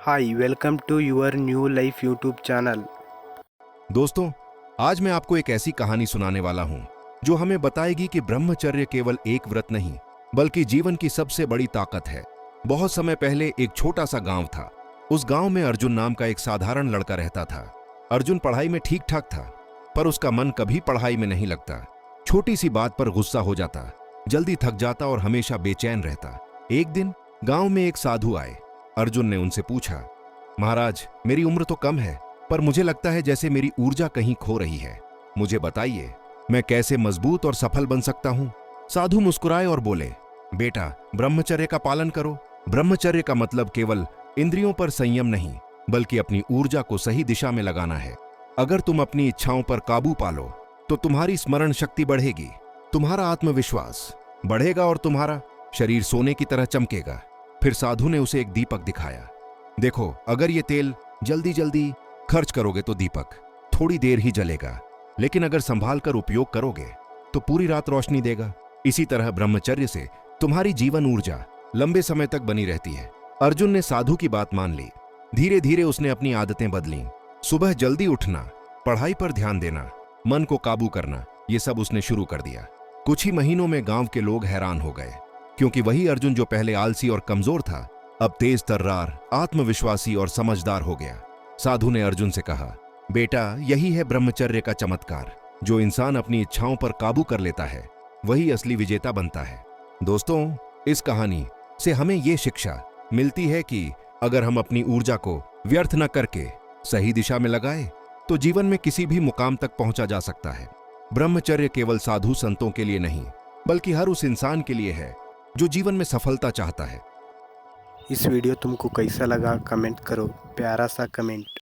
Hi, welcome to your new life YouTube channel. दोस्तों, आज मैं आपको एक ऐसी कहानी सुनाने वाला हूं जो हमें बताएगी कि ब्रह्मचर्य केवल एक व्रत नहीं बल्कि जीवन की सबसे बड़ी ताकत है। बहुत समय पहले एक छोटा सा गांव था। उस गांव में अर्जुन नाम का एक साधारण लड़का रहता था। अर्जुन पढ़ाई में ठीक ठाक था, पर उसका मन कभी पढ़ाई में नहीं लगता। छोटी सी बात पर गुस्सा हो जाता, जल्दी थक जाता और हमेशा बेचैन रहता। एक दिन गांव में एक साधु आए। अर्जुन ने उनसे पूछा, महाराज, मेरी उम्र तो कम है, पर मुझे लगता है जैसे मेरी ऊर्जा कहीं खो रही है। मुझे बताइए, मैं कैसे मजबूत और सफल बन सकता हूं? साधु मुस्कुराए और बोले, बेटा, ब्रह्मचर्य का पालन करो। ब्रह्मचर्य का मतलब केवल इंद्रियों पर संयम नहीं, बल्कि अपनी ऊर्जा को सही दिशा में लगाना है। अगर तुम अपनी इच्छाओं पर काबू पालो, तो तुम्हारी स्मरण शक्ति बढ़ेगी, तुम्हारा आत्मविश्वास बढ़ेगा और तुम्हारा शरीर सोने की तरह चमकेगा। फिर साधु ने उसे एक दीपक दिखाया। देखो, अगर ये तेल जल्दी जल्दी खर्च करोगे तो दीपक थोड़ी देर ही जलेगा, लेकिन अगर संभाल कर उपयोग करोगे तो पूरी रात रोशनी देगा। इसी तरह ब्रह्मचर्य से तुम्हारी जीवन ऊर्जा लंबे समय तक बनी रहती है। अर्जुन ने साधु की बात मान ली। धीरे धीरे उसने अपनी आदतें बदली। सुबह जल्दी उठना, पढ़ाई पर ध्यान देना, मन को काबू करना, ये सब उसने शुरू कर दिया। कुछ ही महीनों में गांव के लोग हैरान हो गए, क्योंकि वही अर्जुन जो पहले आलसी और कमजोर था, अब तेज तर्रार, आत्मविश्वासी और समझदार हो गया। साधु ने अर्जुन से कहा, बेटा, यही है ब्रह्मचर्य का चमत्कार। जो इंसान अपनी इच्छाओं पर काबू कर लेता है, वही असली विजेता बनता है। दोस्तों, इस कहानी से हमें ये शिक्षा मिलती है कि अगर हम अपनी ऊर्जा को व्यर्थ न करके सही दिशा में लगाए, तो जीवन में किसी भी मुकाम तक पहुंचा जा सकता है। ब्रह्मचर्य केवल साधु संतों के लिए नहीं, बल्कि हर उस इंसान के लिए है जो जीवन में सफलता चाहता है। इस वीडियो तुमको कैसा लगा कमेंट करो, प्यारा सा कमेंट।